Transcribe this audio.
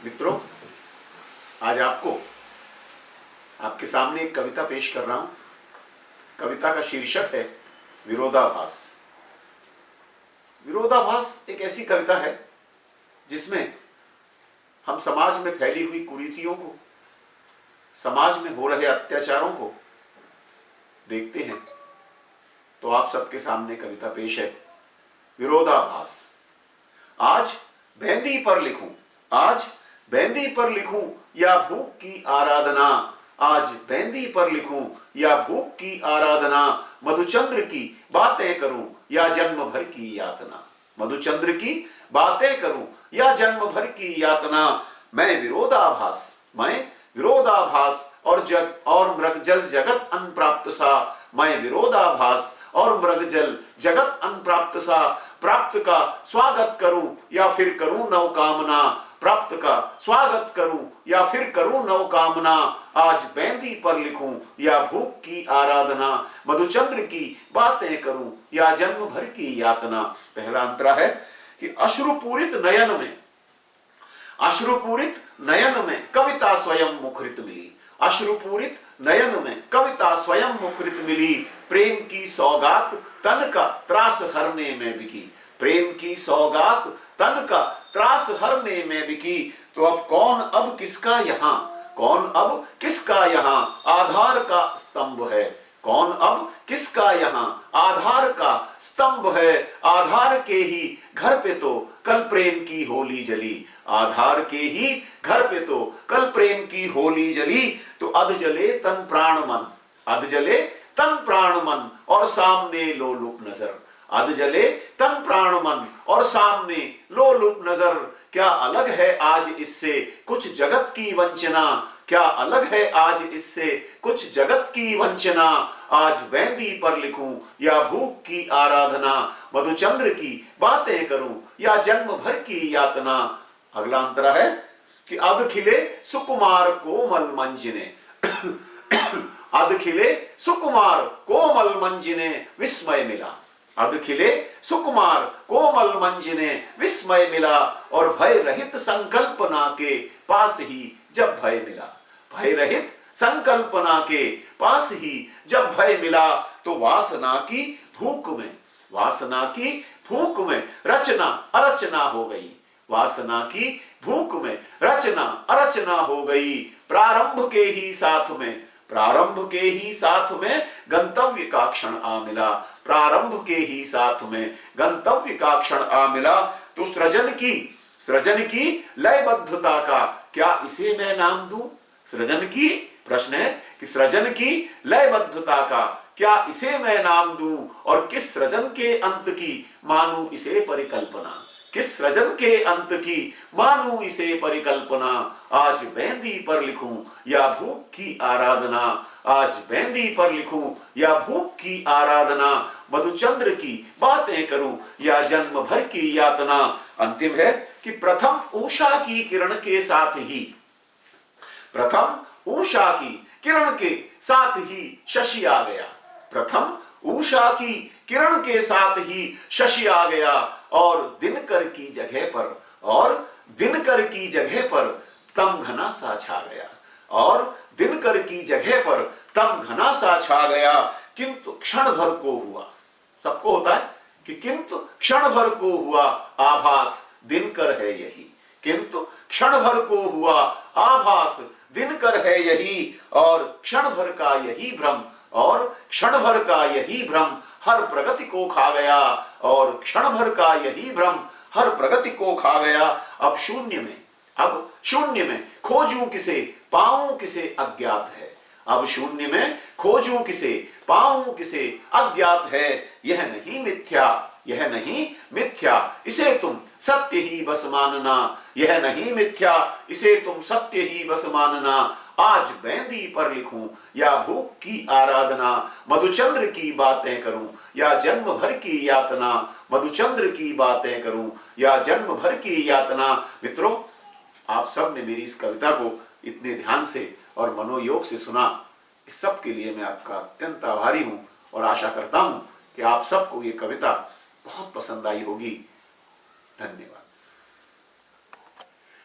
मित्रों, आज आपके सामने एक कविता पेश कर रहा हूं। कविता का शीर्षक है विरोधाभास। विरोधाभास एक ऐसी कविता है जिसमें हम समाज में फैली हुई कुरीतियों को, समाज में हो रहे अत्याचारों को देखते हैं। तो आप सबके सामने कविता पेश है विरोधाभास। आज बेंदी पर लिखूं, आज बेंदी पर लिखूं या भूख की आराधना, आज बेंदी पर लिखूं या भूख की आराधना, मधुचंद्र की बातें करूं या जन्म भर की यातना, मधुचंद्र की बातें करूं या जन्म भर की यातना। मैं विरोधाभास और मृगजल जगत अनप्राप्त सा, मैं विरोधाभास और मृगजल जगत अनप्राप्त सा, प्राप्त का स्वागत करूं या फिर करूं नव कामना, प्राप्त का स्वागत करूं या फिर करूं नव कामना। आज बेंदी पर लिखूं या भूख की आराधना, मधुचंद्र की बातें करूं या जन्म भर की यातना। पहला अंतरा है कि अश्रुपूरित नयन में कविता स्वयं मुखरित मिली, अश्रुपूरित नयन में कविता स्वयं मुखरित मिली। प्रेम की सौगात तन का त्रास हरने में बिकी, प्रेम की सौगात तन का त्रास हरने में बिकी। तो अब कौन अब किसका यहां, कौन अब किसका यहां आधार का स्तंभ है, कौन अब किसका यहां आधार का स्तंभ है। आधार के ही घर पे तो कल प्रेम की होली जली, आधार के ही घर पे तो कल प्रेम की होली जली। तो अध जले तन प्राण मन, अध जले तन प्राण मन और सामने लोलुप नजर, अध जले तन प्राण मन और सामने लोलुप नजर। क्या अलग है आज इससे कुछ जगत की वंचना, क्या अलग है आज इससे कुछ जगत की वंचना। आज बेंदी पर लिखूं या भूख की आराधना, मधुचंद्र की बातें करूं या जन्म भर की यातना। अगला अंतरा है कि अध खिले सुकुमार कोमल मंज ने अध खिले सुकुमार कोमल मंज ने विस्मय मिला, अध खिले सुकुमार कोमल मंज ने विस्मय मिला। और भय रहित संकल्पना के पास ही जब भय मिला, भय रहित संकल्पना के पास ही जब भय मिला। तो वासना की भूख में, वासना की भूख में रचना अरचना हो गई, वासना की भूख में रचना अरचना हो गई। प्रारंभ के ही साथ में, प्रारंभ के ही साथ में गंतव्य का क्षण आ मिला, प्रारंभ के ही साथ में गंतव्य का क्षण आ मिला। तो सृजन की लयबद्धता का क्या इसे मैं नाम दूं, सृजन की प्रश्न है कि सृजन की लयबद्धता का क्या इसे मैं नाम दूं। और किस सृजन के अंत की मानूं इसे परिकल्पना, किस सृजन के अंत की मानूं इसे परिकल्पना। आज बेंदी पर लिखूं या भूख की आराधना, आज बेंदी पर लिखूं या भूख की आराधना, मधुचंद्र की बातें करूं या जन्म भर की यातना। अंतिम है कि प्रथम उषा की किरण के साथ ही, प्रथम उषा की किरण के साथ ही शशि आ गया, प्रथम उषा की किरण के साथ ही शशि आ गया। और दिनकर की जगह पर, और दिनकर की जगह पर तम घना सा छा गया, और दिनकर की जगह पर तम घना सा छा गया। किंतु क्षण भर को हुआ, सबको होता है कि किंतु क्षण भर को हुआ आभास दिनकर है यही, किंतु क्षण भर को हुआ आभास दिनकर है यही। और क्षण भर का यही भ्रम, और क्षण भर का यही भ्रम हर प्रगति को खा गया, और क्षण भर का यही भ्रम हर प्रगति को खा गया। अब शून्य में खोजूं किसे पाऊं किसे अज्ञात है, अब शून्य में खोजूं किसे पाऊं किसे अज्ञात है। यह नहीं मिथ्या, यह नहीं मिथ्या इसे तुम सत्य ही बस मानना, यह नहीं मिथ्या इसे तुम सत्य ही बस मानना। आज बेंदी पर लिखूं या भूख की आराधना, मधुचंद्र की बातें करूं या जन्म भर की यातना, मधुचंद्र की बातें करूं या जन्म भर की यातना। मित्रों, आप सब ने मेरी इस कविता को इतने ध्यान से और मनोयोग से सुना, इस सब के लिए मैं आपका अत्यंत आभारी हूं और आशा करता हूं कि आप सबको ये कविता बहुत पसंद आई होगी। धन्यवाद।